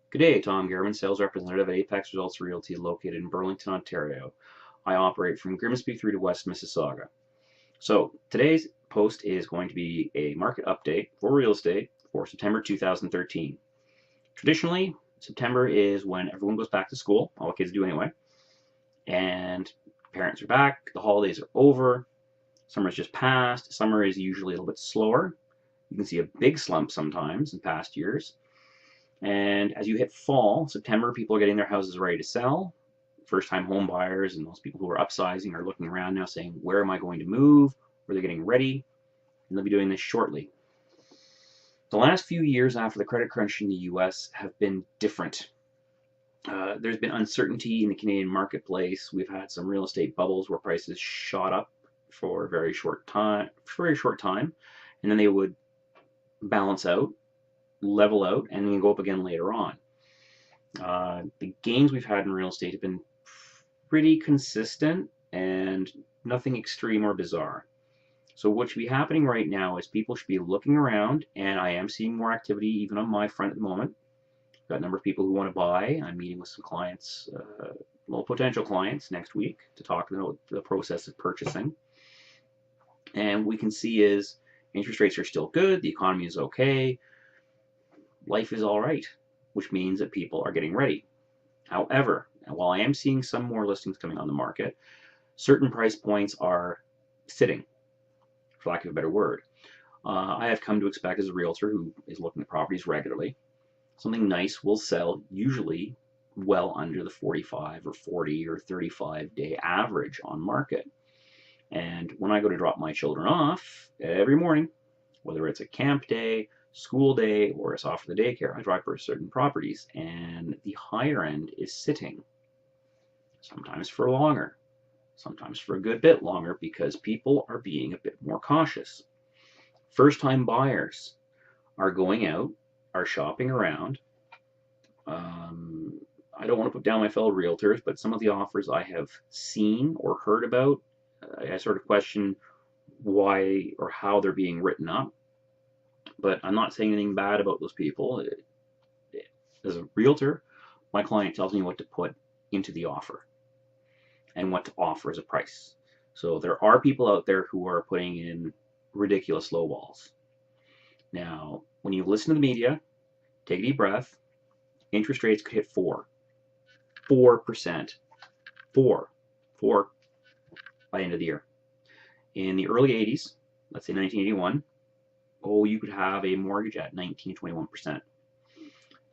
Good day, Tom Garman, sales representative at Apex Results Realty located in Burlington, Ontario. I operate from Grimsby through to West Mississauga. So today's post is going to be a market update for real estate for September 2013. Traditionally, September is when everyone goes back to school, all the kids do anyway, and parents are back, the holidays are over, summer's just passed. Summer is usually a little bit slower. You can see a big slump sometimes in past years. And as you hit fall, September, people are getting their houses ready to sell. First-time home buyers and those people who are upsizing are looking around now saying, where am I going to move? Or they're getting ready, and they'll be doing this shortly. The last few years after the credit crunch in the US have been different. There's been uncertainty in the Canadian marketplace. We've had some real estate bubbles where prices shot up for a very short time, and then they would balance out, level out, and then go up again later on. The gains we've had in real estate have been pretty consistent and nothing extreme or bizarre. So what should be happening right now is people should be looking around, and I am seeing more activity even on my front at the moment. I've got a number of people who want to buy. I'm meeting with some clients, well, potential clients next week to talk to them about the process of purchasing. And what we can see is interest rates are still good, the economy is okay, life is all right, which means that people are getting ready. However, while I am seeing some more listings coming on the market, certain price points are sitting, for lack of a better word. I have come to expect as a realtor who is looking at properties regularly, something nice will sell usually well under the 45 or 40 or 35 day average on market. And when I go to drop my children off every morning, whether it's a camp day, school day, or it's off for the daycare, I drive for certain properties, and the higher end is sitting. Sometimes for longer, sometimes for a good bit longer, because people are being a bit more cautious. First-time buyers are going out, are shopping around. I don't want to put down my fellow realtors, but some of the offers I have seen or heard about, I sort of question why or how they're being written up. But I'm not saying anything bad about those people. As a realtor, my client tells me what to put into the offer and what to offer as a price. So there are people out there who are putting in ridiculous low balls. Now, when you listen to the media, take a deep breath, interest rates could hit 4%, 4 by the end of the year. In the early 80s, let's say 1981, you could have a mortgage at 19 to 21%.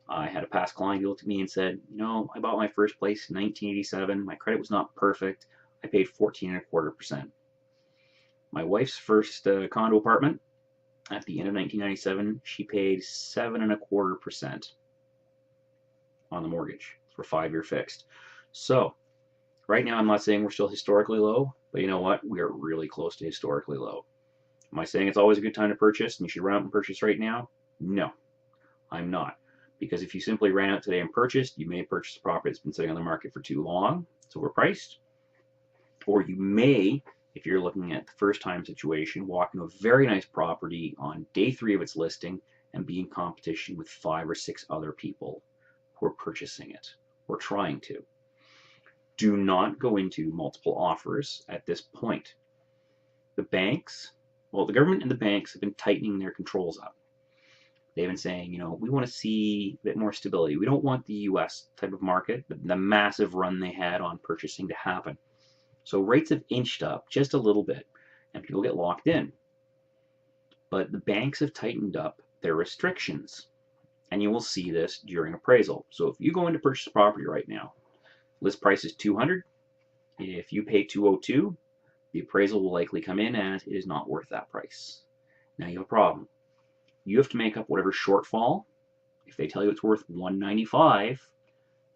I had a past client who looked at me and said, I bought my first place in 1987. My credit was not perfect. I paid 14.25%. My wife's first condo apartment at the end of 1997, she paid 7.25% on the mortgage for 5-year fixed. So right now, I'm not saying we're still historically low, but you know what? We are really close to historically low. Am I saying it's always a good time to purchase and you should run out and purchase right now? No, I'm not. Because if you simply ran out today and purchased, you may purchase a property that's been sitting on the market for too long, it's overpriced. Or you may, if you're looking at the first time situation, walk into a very nice property on day 3 of its listing and be in competition with 5 or 6 other people who are purchasing it or trying to. Do not go into multiple offers at this point. The banks, well, the government and the banks have been tightening their controls up. They've been saying, we want to see a bit more stability. We don't want the US type of market, the massive run they had on purchasing to happen. So rates have inched up just a little bit, and people get locked in. But the banks have tightened up their restrictions, and you will see this during appraisal. So if you go in to purchase a property right now, list price is $200. If you pay $202, the appraisal will likely come in as it is not worth that price. Now you have a problem. You have to make up whatever shortfall. If they tell you it's worth $195,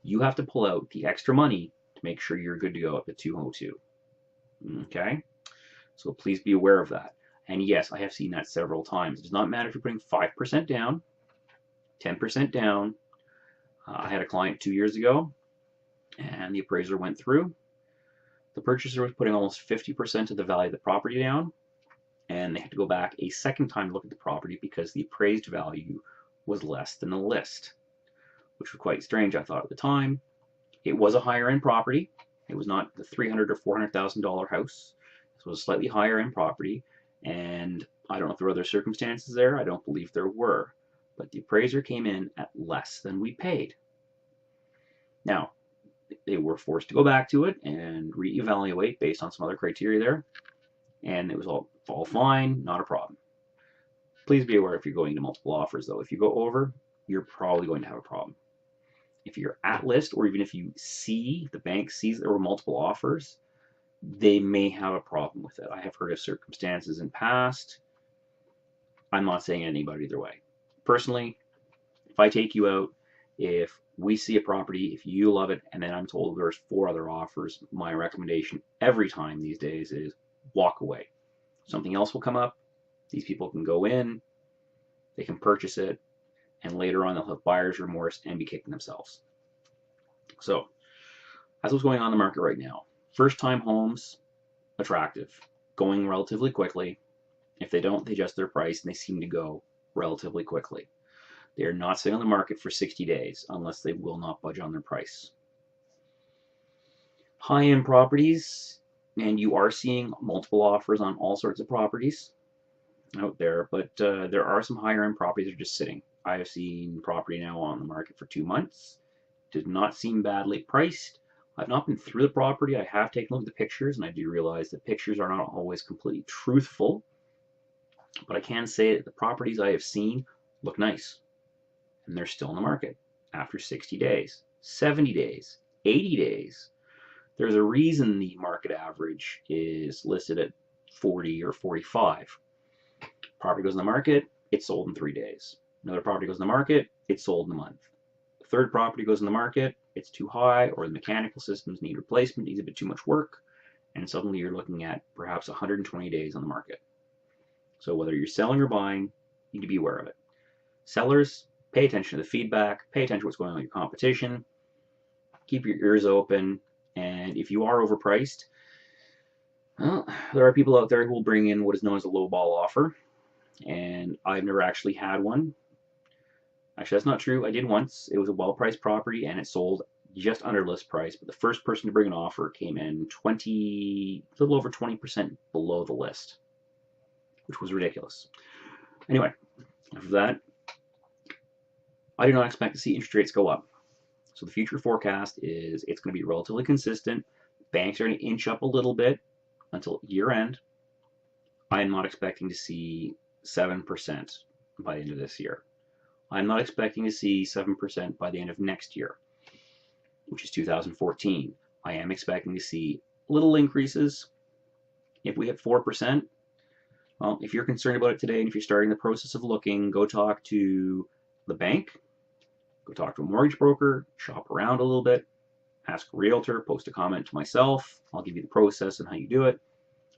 you have to pull out the extra money to make sure you're good to go up to $202. Okay? So please be aware of that. And yes, I have seen that several times. It does not matter if you're putting 5% down, 10% down. I had a client 2 years ago, and the appraiser went through. The purchaser was putting almost 50% of the value of the property down, and they had to go back a second time to look at the property because the appraised value was less than the list. which was quite strange, I thought at the time. It was a higher end property. It was not the $300,000 or $400,000 house. This was a slightly higher end property, and I don't know if there were other circumstances there. I don't believe there were, but the appraiser came in at less than we paid. Now, they were forced to go back to it and reevaluate based on some other criteria there, and it was all fine, not a problem. Please be aware if you're going to multiple offers, though. If you go over, you're probably going to have a problem. If you're at list, or even if you see, the bank sees there were multiple offers, they may have a problem with it. I have heard of circumstances in past. I'm not saying anybody either way. Personally, if I take you out, if we see a property, if you love it, and then I'm told there's 4 other offers, my recommendation every time these days is walk away. Something else will come up. These people can go in, they can purchase it, and later on they'll have buyer's remorse and be kicking themselves. So that's what's going on in the market right now. First time homes, attractive, going relatively quickly. If they don't, they adjust their price and they seem to go relatively quickly. They are not sitting on the market for 60 days unless they will not budge on their price. High-end properties, and you are seeing multiple offers on all sorts of properties out there, but there are some higher end properties that are just sitting. I have seen property now on the market for 2 months. Does not seem badly priced. I've not been through the property. I have taken a look at the pictures, and I do realize that pictures are not always completely truthful, but I can say that the properties I have seen look nice, and they're still in the market after 60 days, 70 days, 80 days. There's a reason the market average is listed at 40 or 45. Property goes in the market, it's sold in 3 days. Another property goes in the market, it's sold in a month. The third property goes in the market, it's too high, or the mechanical systems need replacement, needs a bit too much work, and suddenly you're looking at perhaps 120 days on the market. So whether you're selling or buying, you need to be aware of it. Sellers, pay attention to the feedback, pay attention to what's going on with your competition, keep your ears open, and if you are overpriced, well, there are people out there who will bring in what is known as a lowball offer, and I've never actually had one. Actually, that's not true. I did once. It was a well-priced property, and it sold just under list price, but the first person to bring an offer came in a little over 20% below the list, which was ridiculous. Anyway, after that, I do not expect to see interest rates go up. So the future forecast is it's going to be relatively consistent. Banks are going to inch up a little bit until year end. I am not expecting to see 7% by the end of this year. I'm not expecting to see 7% by the end of next year, which is 2014. I am expecting to see little increases. If we hit 4%, well, if you're concerned about it today and if you're starting the process of looking, go talk to the bank, go talk to a mortgage broker, shop around a little bit, ask a realtor, post a comment to myself. I'll give you the process and how you do it.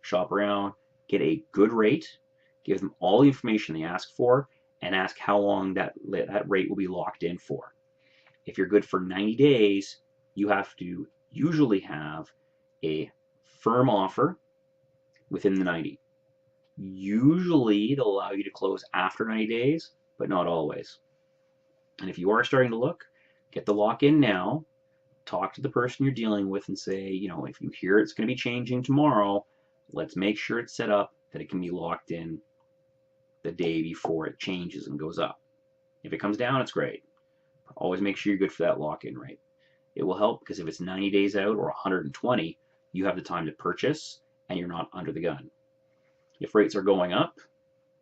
Shop around, get a good rate, give them all the information they ask for, and ask how long that rate will be locked in for. If you're good for 90 days, you have to usually have a firm offer within the 90. Usually they'll allow you to close after 90 days, but not always. And if you are starting to look, get the lock in now, talk to the person you're dealing with and say, you know, if you hear it's going to be changing tomorrow, let's make sure it's set up that it can be locked in the day before it changes and goes up. If it comes down, it's great. But always make sure you're good for that lock-in rate. It will help because if it's 90 days out or 120, you have the time to purchase and you're not under the gun. If rates are going up,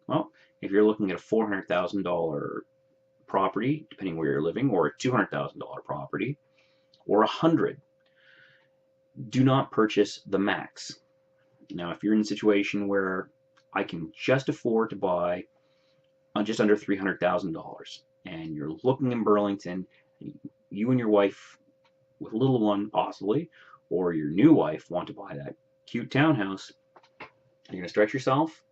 well, if you're looking at a $400,000 property, depending where you're living, or a $200,000 property, or $100,000, do not purchase the max. Now, if you're in a situation where I can just afford to buy on just under $300,000, and you're looking in Burlington, you and your wife with a little one possibly, or your new wife want to buy that cute townhouse, you're going to stretch yourself,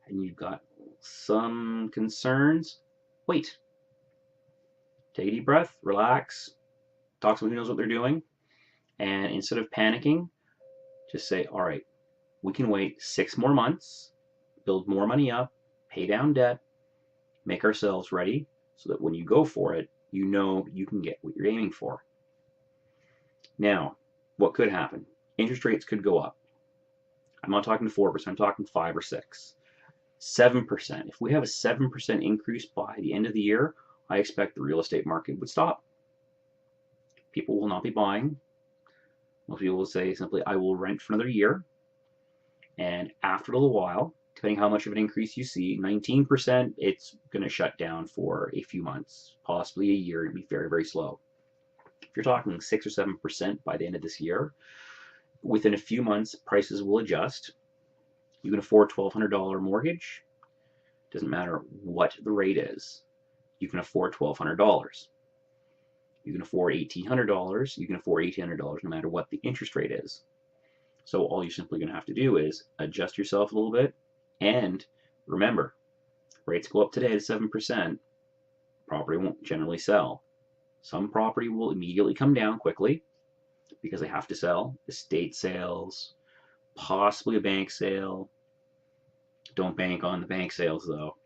and you've got some concerns, wait. Take a deep breath, relax, talk to someone who knows what they're doing, and instead of panicking, just say, all right, we can wait 6 more months, build more money up, pay down debt, make ourselves ready so that when you go for it, you know you can get what you're aiming for. Now, what could happen? Interest rates could go up. I'm not talking 4%, I'm talking 5 or 6. 7%. If we have a 7% increase by the end of the year, I expect the real estate market would stop. People will not be buying. Most people will say simply, I will rent for another year. And after a little while, depending how much of an increase you see, 19%, it's going to shut down for a few months, possibly a year, and be very, very slow. If you're talking 6 or 7% by the end of this year, within a few months, prices will adjust. You can afford $1,200 mortgage. Doesn't matter what the rate is. You can afford $1,200. You can afford $1,800. You can afford $1,800 no matter what the interest rate is. So all you're simply going to have to do is adjust yourself a little bit. And remember, rates go up today to 7%. Property won't generally sell. Some property will immediately come down quickly because they have to sell. Estate sales, possibly a bank sale. Don't bank on the bank sales though.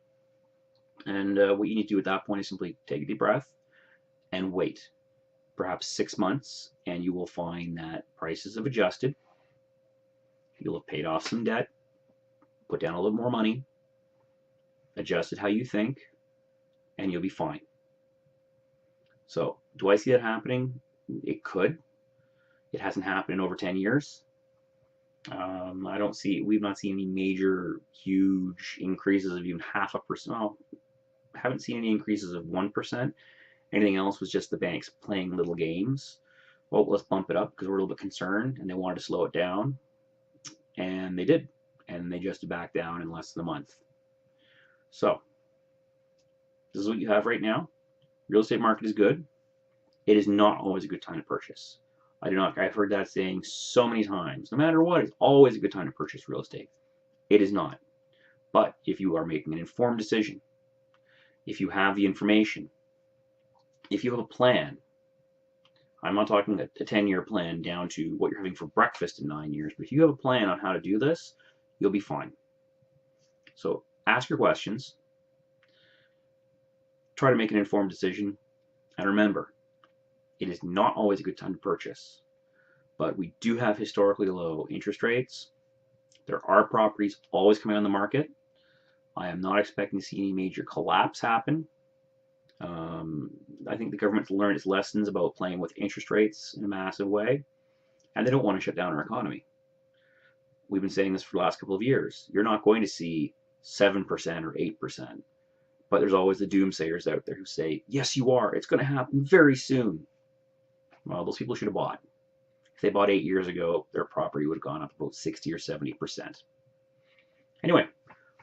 And what you need to do at that point is simply take a deep breath and wait. Perhaps 6 months, and you will find that prices have adjusted. You'll have paid off some debt, put down a little more money, adjusted how you think, and you'll be fine. So, do I see that happening? It could. It hasn't happened in over 10 years. We've not seen any major, huge increases of even 0.5%. Well, I haven't seen any increases of 1%. Anything else was just the banks playing little games. Well, let's bump it up because we're a little bit concerned, and they wanted to slow it down. And they did. And they adjusted back down in less than a month. So, this is what you have right now. Real estate market is good. It is not always a good time to purchase. I've heard that saying so many times. No matter what, it's always a good time to purchase real estate. It is not. But if you are making an informed decision, if you have the information, if you have a plan, I'm not talking a 10-year plan down to what you're having for breakfast in 9 years, but if you have a plan on how to do this, you'll be fine. So ask your questions, try to make an informed decision, and remember, it is not always a good time to purchase, but we do have historically low interest rates. There are properties always coming on the market. I am not expecting to see any major collapse happen. I think the government's learned its lessons about playing with interest rates in a massive way, and they don't want to shut down our economy. We've been saying this for the last couple of years. You're not going to see 7% or 8%, but there's always the doomsayers out there who say, yes, you are. It's going to happen very soon. Well, those people should have bought. If they bought 8 years ago, their property would have gone up about 60 or 70%. Anyway,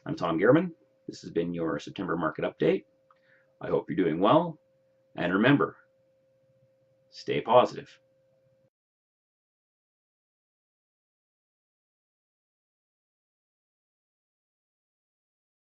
I'm Tom Gehrman. This has been your September market update. I hope you're doing well. And remember, stay positive.